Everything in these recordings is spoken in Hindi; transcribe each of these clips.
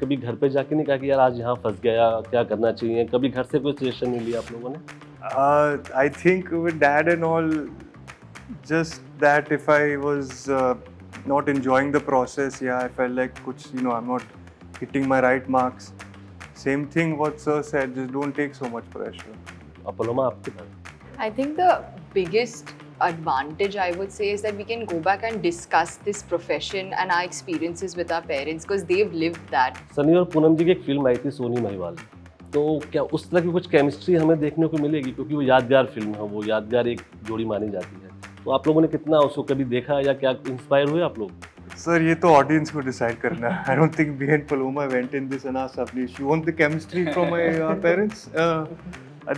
कभी घर पे जाके नहीं कहा कि यार आज यहाँ फंस गया, क्या करना चाहिए? कभी घर से कोई सजेशन नहीं लिया आप लोगों ने? I think with dad and all, just that if I was not enjoying the process, yeah, I felt like kuch, I'm not hitting my right marks. Same thing what sir said, just don't take so much pressure. Paloma आपके पास? I think the biggest advantage I would say is that we can go back and discuss this profession and our experiences with our parents because they've lived that. Sunny और पूनम जी की एक फिल्म आई थी सोनी महिवाल, तो क्या उस तरह की कुछ केमिस्ट्री हमें देखने को मिलेगी? क्योंकि वो यादगार फिल्म है, वो यादगार एक जोड़ी मानी जाती है, तो आप लोगों ने कितना उसको कभी देखा या क्या इंस्पायर हुए आप लोग? Sir, ये तो audience को decide करना है. I don't think me and Paloma went in this and asked Avnish, you want the chemistry from my parents?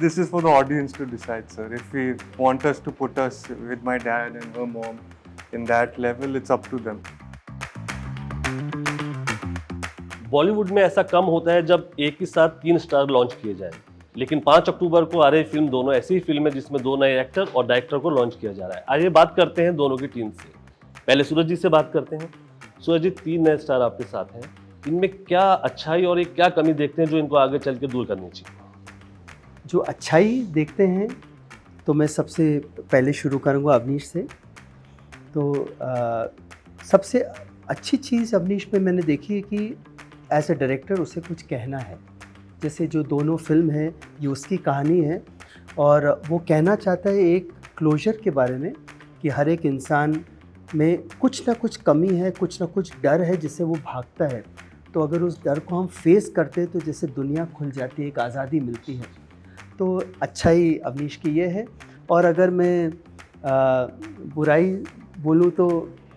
This is for the audience to decide, sir. If we want us to put us with my dad and her mom in that level, it's up to them. Bollywood में ऐसा कम होता है जब एक ही साथ 3 स्टार लॉन्च किए जाएं, लेकिन 5 अक्टूबर को आ रही फिल्म दोनों ऐसी ही फिल्म है जिसमें 2 नए एक्टर और डायरेक्टर को लॉन्च किया जा रहा है। आइए बात करते हैं दोनों की टीम से। पहले सूरज जी से बात करते हैं। सूरज जी, 3 नए स्टार आपके साथ हैं, इनमें क्या अच्छाई और एक क्या कमी देखते हैं जो इनको आगे चल के दूर करनी चाहिए? जो अच्छाई देखते हैं तो मैं सबसे पहले शुरू करूंगा अवनीश से। तो सबसे अच्छी चीज़ अवनीश में मैंने देखी है कि एज ए डायरेक्टर उसे कुछ कहना है। जैसे जो दोनों फिल्म है ये उसकी कहानी है और वो कहना चाहता है एक क्लोजर के बारे में कि हर एक इंसान में कुछ ना कुछ कमी है, कुछ ना कुछ डर है जिससे वो भागता है। तो अगर उस डर को हम फेस करते हैं तो जैसे दुनिया खुल जाती है, एक आज़ादी मिलती है। तो अच्छाई अवनीश की ये है। और अगर मैं बुराई बोलूँ तो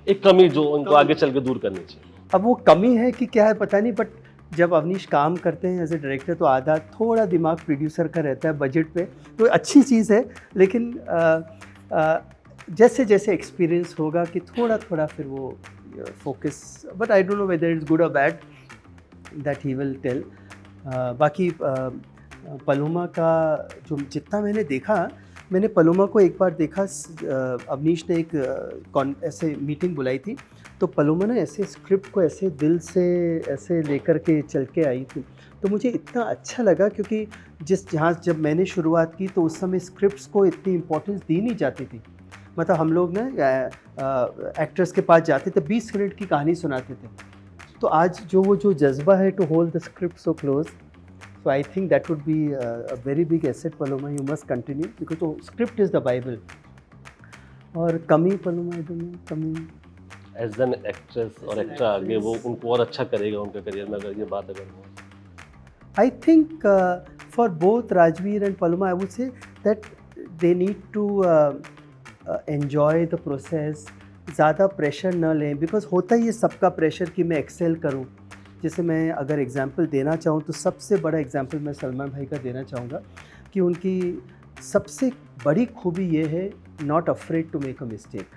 एक कमी जो उनको आगे चल के दूर करनी चाहिए। अब वो कमी है कि क्या है पता नहीं, बट जब अवनीश काम करते हैं एज ए डायरेक्टर तो आधा थोड़ा दिमाग प्रोड्यूसर का रहता है बजट पे, तो अच्छी चीज़ है। लेकिन जैसे जैसे एक्सपीरियंस होगा कि थोड़ा थोड़ा फिर वो focus, but I don't know whether it's good or bad, that he will tell. बाकी पलोमा का जो जितना मैंने देखा, मैंने पलोमा को एक बार देखा, अवनीश ने एक ऐसे मीटिंग बुलाई थी तो पलोमा ने ऐसे स्क्रिप्ट को ऐसे दिल से ऐसे लेकर के चल के आई थी। तो मुझे इतना अच्छा लगा क्योंकि जब मैंने शुरुआत की तो उस समय स्क्रिप्ट्स को इतनी इम्पोर्टेंस दी नहीं जाती थी। मतलब हम लोग ना एक्टर्स के पास जाते थे, 20 मिनट की कहानी सुनाते थे। तो आज जो जज्बा है to hold the script so close, so I think that would be a very big asset, Paloma. You must continue because the script is the Bible. और कमी Paloma, I don't know, कमी एज एन एक्ट्रेस और एक्टर आगे वो उनको और अच्छा करेगा उनके करियर में अगर ये बात अगर हो। I think for both Rajveer and Paloma, I would say that they need to enjoy the process. ज़्यादा प्रेशर न लें, बिकॉज होता ही है सबका प्रेशर कि मैं एक्सेल करूं। जैसे मैं अगर एग्जांपल देना चाहूँ तो सबसे बड़ा एग्जांपल मैं सलमान भाई का देना चाहूँगा कि उनकी सबसे बड़ी खूबी ये है not afraid to make a mistake.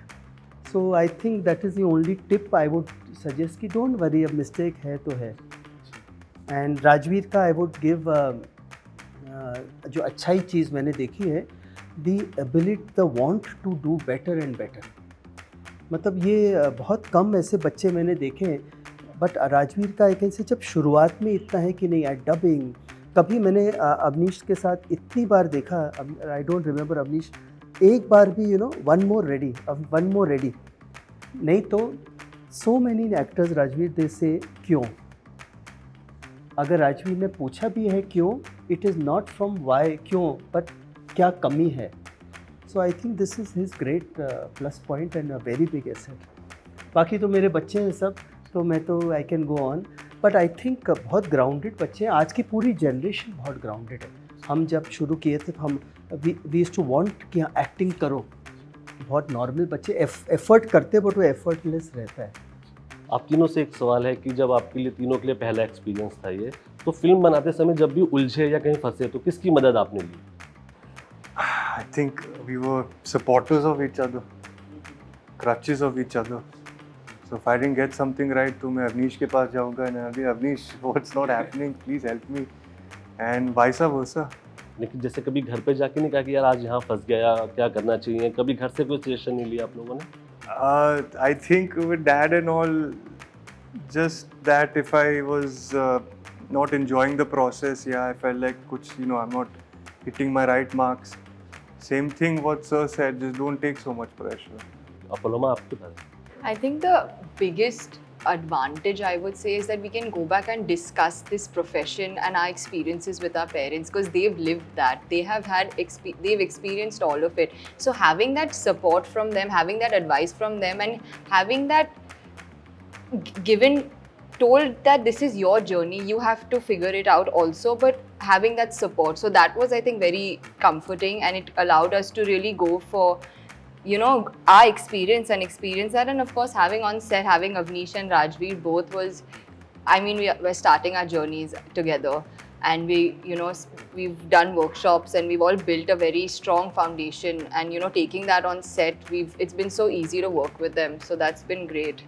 So I think that is the only tip I would suggest कि डोंट वरी, अब मिस्टेक है तो है। एंड राजवीर का आई वुड गिव जो अच्छाई चीज़ मैंने देखी है, the ability, the want to do better and better. मतलब ये बहुत कम ऐसे बच्चे मैंने देखे हैं, बट राजवीर का एक से जब शुरुआत में इतना है कि नहीं यार डबिंग, कभी मैंने अवनीश के साथ इतनी बार देखा, आई डोंट रिमेंबर अवनीश एक बार भी वन मोर रेडी नहीं। तो so many actors Rajveer they say क्यों, अगर राजवीर ने पूछा भी है क्यों, it is not from why क्यों, बट क्या कमी है। So I think this is his great plus point and a very big asset. बाकी तो मेरे बच्चे हैं सब, तो मैं तो I can go on, but I think बहुत ग्राउंडेड बच्चे हैं। आज की पूरी जनरेशन बहुत ग्राउंडेड है। हम जब शुरू किए थे तो हम वी यूज्ड टू वांट कि हाँ एक्टिंग करो, बहुत नॉर्मल बच्चे एफर्ट करते, बट वो एफर्टलेस रहता है। आप तीनों से एक सवाल है कि जब आपके लिए तीनों के लिए पहला एक्सपीरियंस था ये, तो फिल्म बनाते समय जब भी उलझे या कहीं फंसे तो किसकी मदद आपने ली? I think we were supporters of each other, crutches of each other. So if I didn't get something right, तो मैं अवनीश के पास जाऊँगा and I'll be, Awanish, what's not happening? Please help me. And vice versa. लेकिन जैसे कभी घर पे जाके नहीं कहा कि यार आज यहाँ फंस गया, क्या करना चाहिए? कभी घर से कोई सजेशन नहीं लिया आप लोगों ने? I think with dad and all, Just that if I was not enjoying the process, yeah, I felt like kuch, I'm not hitting my right marks. Same thing what sir said, just don't take so much pressure. और पलोमा आपके बारे में? I think the biggest advantage I would say is that we can go back and discuss this profession and our experiences with our parents because they've lived that. They have had they've experienced all of it. So having that support from them, having that advice from them, and having that told that this is your journey, you have to figure it out also, but having that support. So that was, I think, very comforting, and it allowed us to really go for our experience and experience that. And of course, having on set, having Avnish and Rajveer both was, I mean, we're starting our journeys together, and we've done workshops and we've all built a very strong foundation, and taking that on set, it's been so easy to work with them, so that's been great.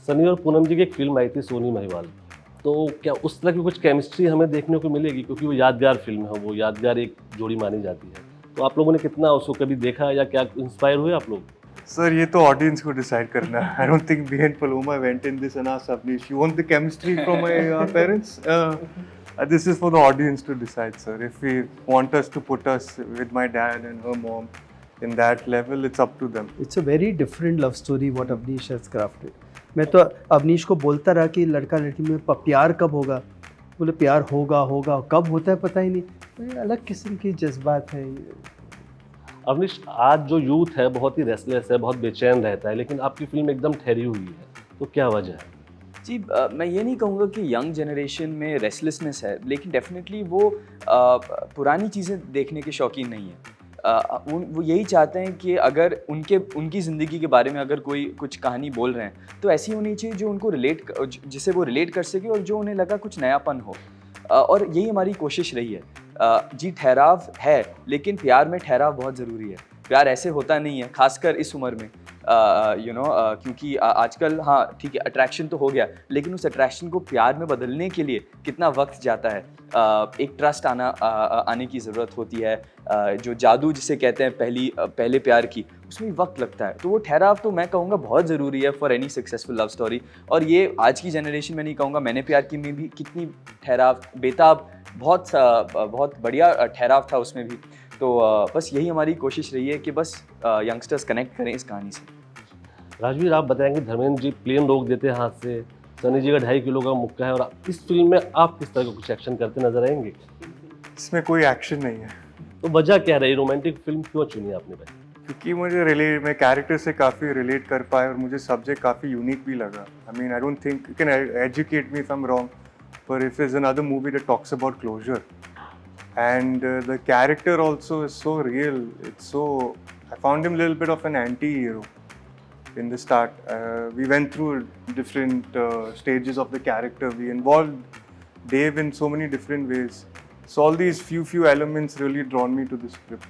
Sunny और पूनम जी की एक फिल्म आई थी सोनी महिवाल, तो क्या उस तरह की कुछ केमिस्ट्री हमें देखने को मिलेगी, क्योंकि वो यादगार फिल्म है, वो यादगार एक जोड़ी मानी जाती है, तो आप लोगों ने कितना उसको कभी देखा या क्या इंस्पायर हुए आप लोग? Sir, ये तो ऑडियंस को डिसाइड करना है. I don't think me and Paloma went in this and asked Avnish, you want the chemistry from my parents? This is for the audience to decide, sir. If we want us to put us with my dad and her mom in that level, it's up to them. It's a very different love story what Avnish has crafted. मैं तो अवनीश को बोलता रहा कि लड़का लड़की में प्यार कब होगा, बोले प्यार होगा कब होता है पता ही नहीं. तो अलग किस्म की जज्बात है. अवनीश, आज जो यूथ है बहुत ही रेस्टलेस है, बहुत बेचैन रहता है, लेकिन आपकी फिल्म एकदम ठहरी हुई है, तो क्या वजह है? जी, मैं ये नहीं कहूँगा कि यंग जनरेशन में रेस्टलेसनेस है, लेकिन डेफिनेटली वो पुरानी चीज़ें देखने के शौकीन नहीं है. वो यही चाहते हैं कि अगर उनकी ज़िंदगी के बारे में अगर कोई कुछ कहानी बोल रहे हैं तो ऐसी होनी चाहिए जो उनको जिसे वो रिलेट कर सके और जो उन्हें लगा कुछ नयापन हो. और यही हमारी कोशिश रही है. जी, ठहराव है, लेकिन प्यार में ठहराव बहुत ज़रूरी है. प्यार ऐसे होता नहीं है, खासकर इस उम्र में, क्योंकि आजकल हाँ ठीक है अट्रैक्शन तो हो गया, लेकिन उस अट्रैक्शन को प्यार में बदलने के लिए कितना वक्त जाता है. एक ट्रस्ट आने की ज़रूरत होती है. जो जादू जिसे कहते हैं पहले प्यार की, उसमें वक्त लगता है. तो वो ठहराव तो मैं कहूँगा बहुत ज़रूरी है for any successful love story. और ये आज की जनरेशन में नहीं कहूँगा, मैंने प्यार की में भी कितनी ठहराव, बेताब, बहुत बढ़िया ठहराव था उसमें भी. तो बस यही हमारी कोशिश रही है कि बस यंगस्टर्स कनेक्ट करें इस कहानी से. राजवीर, आप बताएंगे धर्मेंद्र जी प्लेन रोक देते हैं हाथ से, सनी जी का 2.5 किलो का मुक्का है, और इस फिल्म में आप किस तरह का कुछ एक्शन करते नजर आएंगे? इसमें कोई एक्शन नहीं है. तो वजह क्या रही, रोमांटिक फिल्म क्यों चुनी आपने भाई? क्योंकि मैं कैरेक्टर से काफ़ी रिलेट कर पाए और मुझे सब्जेक्ट काफ़ी यूनिक भी लगा. I mean, I don't think you can educate me if I am wrong, पर if is another movie that talks about closure, and the character also is so real. I found him a little bit of an anti-hero in the start. We went through different stages of the character. We involved Dave in so many different ways. So all these few elements really drawn me to the script.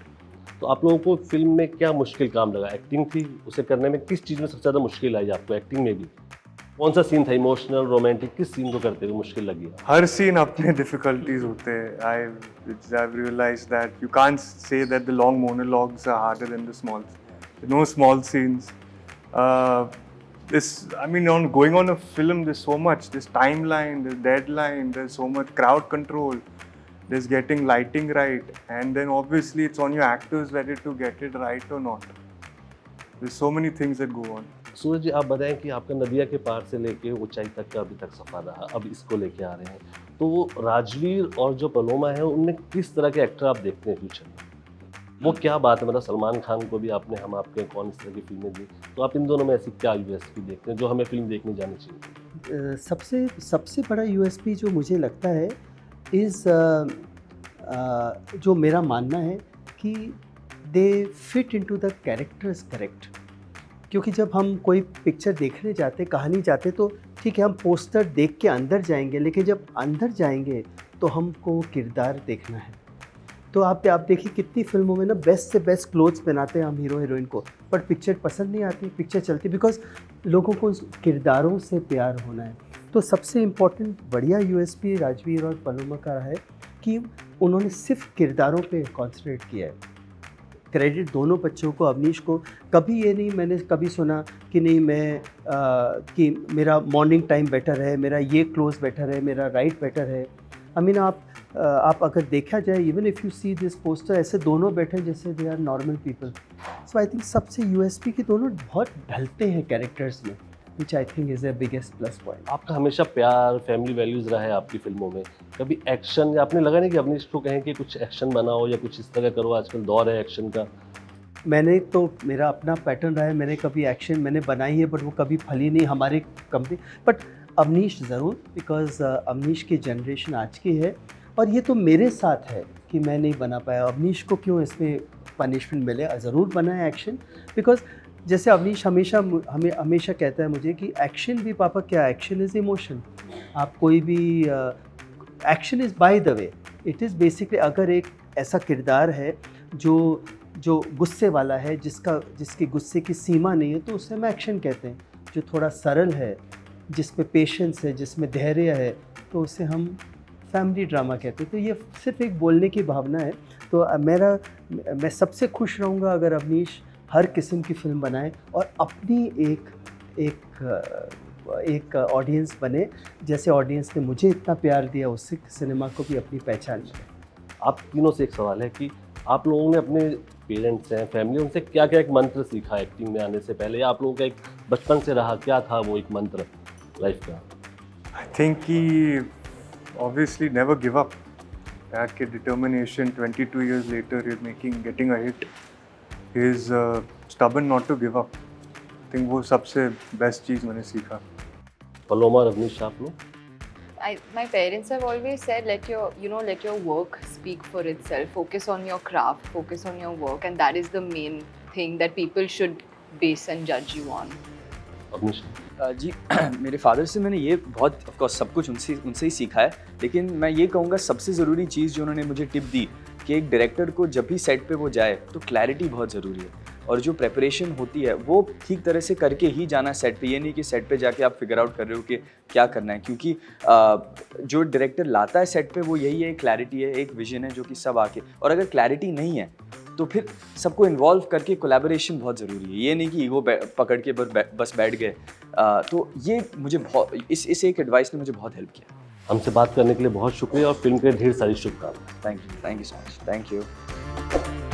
तो आप लोगों को फिल्म में क्या मुश्किल काम लगा? एक्टिंग थी, उसे करने में किस चीज़ में सबसे ज़्यादा मुश्किल आई आपको? एक्टिंग में भी कौन सा सीन था इमोशनल, रोमांटिक, किस सीन को करते हुए मुश्किल लगी? हर सीन अपने डिफिकल्टीज होते हैं. I've realized that you can't say that the long monologues are harder than the small. No small scenes. Going on a film, there's so much. There's timeline, there's deadline, there's so much crowd control. There's getting lighting right, and then obviously it's on your actors whether to get it right or not. There's so many things that go on. सूरज जी, आप बताएं कि आपका नदिया के पार से लेके ऊंचाई तक का अभी तक सफर रहा, अब इसको लेके आ रहे हैं, तो राजवीर और जो पलोमा है उनमें किस तरह के एक्टर आप देखते हैं फ्यूचर में? वो क्या बात है, मतलब सलमान खान को भी आपने हम आपके कौन इस तरह की फिल्में दी, तो आप इन दोनों में ऐसी क्या यूएसपी देखते हैं जो हमें फिल्म देखने जानी चाहिए? सबसे बड़ा यूएसपी जो मुझे लगता है जो मेरा मानना है कि दे fit into the characters correct. क्योंकि जब हम कोई पिक्चर देखने जाते, कहानी जाते, तो ठीक है हम पोस्टर देख के अंदर जाएंगे, लेकिन जब अंदर जाएंगे तो हमको किरदार देखना है. तो आप देखिए कितनी फिल्मों में ना बेस्ट से बेस्ट क्लोथ्स पहनाते हैं हम हीरो हीरोइन को, बट पिक्चर पसंद नहीं आती, पिक्चर चलती, बिकॉज लोगों को किरदारों से प्यार होना है. तो सबसे इम्पोर्टेंट बढ़िया यूएसपी राजवीर और पलोमा का है कि उन्होंने सिर्फ किरदारों पे कॉन्सेंट्रेट किया है. क्रेडिट दोनों बच्चों को, अवनीश को कभी ये नहीं मैंने कभी सुना कि नहीं मैं कि मेरा मॉर्निंग टाइम बेटर है, मेरा ये क्लोज बेटर है, मेरा राइट बेटर है। आई मीन आप अगर देखा जाए even if you see this poster, ऐसे दोनों बैठे हैं जैसे they are normal people. So I think सबसे यूएसपी कि दोनों बहुत ढलते हैं कैरेक्टर्स में, which I think is the biggest plus point. आपका हमेशा प्यार फैमिली वैल्यूज़ रहा है आपकी फिल्मों में, कभी एक्शन या आपने लगा नहीं कि अवनीश को कहें कि कुछ एक्शन बनाओ या कुछ इस तरह करो, आजकल दौर है एक्शन का? मैंने तो मेरा अपना पैटर्न रहा है, मैंने कभी एक्शन मैंने बनाई है बट वो कभी फली नहीं हमारी कंपनी। बट अवनीश ज़रूर, बिकॉज अवनीश की जनरेशन आज की है और ये तो मेरे साथ है कि मैं नहीं बना पाया। अवनीश को क्यों इसमें पनिशमेंट मिले, ज़रूर बनाए एक्शन। बिकॉज जैसे अवनीश हमें हमेशा कहता है मुझे कि एक्शन भी पापा क्या, एक्शन इज़ इमोशन। आप कोई भी action is by the way, it is basically अगर एक ऐसा किरदार है जो गुस्से वाला है, जिसकी गुस्से की सीमा नहीं है, तो उसे हम एक्शन कहते हैं। जो थोड़ा सरल है, जिसमें पेशेंस है, जिसमें धैर्य है, तो उसे हम फैमिली ड्रामा कहते हैं। तो ये सिर्फ एक बोलने की भावना है। तो मैं सबसे खुश रहूँगा अगर अवनीश हर किस्म की फिल्म बनाए और अपनी एक ऑडियंस बने। जैसे ऑडियंस ने मुझे इतना प्यार दिया, उससे सिनेमा को भी अपनी पहचान मिले। आप तीनों से एक सवाल है कि आप लोगों ने अपने पेरेंट्स हैं, फैमिली, उनसे क्या क्या एक मंत्र सीखा एक्टिंग में आने से पहले, या आप लोगों का एक बचपन से रहा, क्या था वो एक मंत्र लाइफ का? I think कि obviously never give up. That के determination 22 years later you're getting a hit is stubborn not to give up. I think वो सबसे best चीज़ मैंने सीखा। पलोमा और अवनीश आप लोग? My parents have always said let your work speak for itself. Focus on your craft, focus on your work, and that is the main thing that people should base and judge you on. Awanish? जी मेरे फादर से मैंने ये बहुत ऑफ कोर्स सब कुछ उनसे ही सीखा है, लेकिन मैं ये कहूँगा सबसे ज़रूरी चीज़ जो उन्होंने मुझे टिप दी कि एक डायरेक्टर को जब भी सेट पे वो जाए तो क्लैरिटी बहुत ज़रूरी है, और जो प्रेपरेशन होती है वो ठीक तरह से करके ही जाना सेट पे। ये नहीं कि सेट पे जाके आप फिगर आउट कर रहे हो कि क्या करना है, क्योंकि जो डायरेक्टर लाता है सेट पे वो यही है, क्लैरिटी है, एक विजन है जो कि सब आके, और अगर क्लैरिटी नहीं है तो फिर सबको इन्वॉल्व करके कोलैबोरेशन बहुत ज़रूरी है। ये नहीं कि ईगो पकड़ के बस बैठ गए। तो ये मुझे बहुत इस एक एडवाइस ने मुझे बहुत हेल्प किया। हमसे बात करने के लिए बहुत शुक्रिया और फिल्म के ढेर सारी शुभकामनाएं। Thank you so much. Thank you.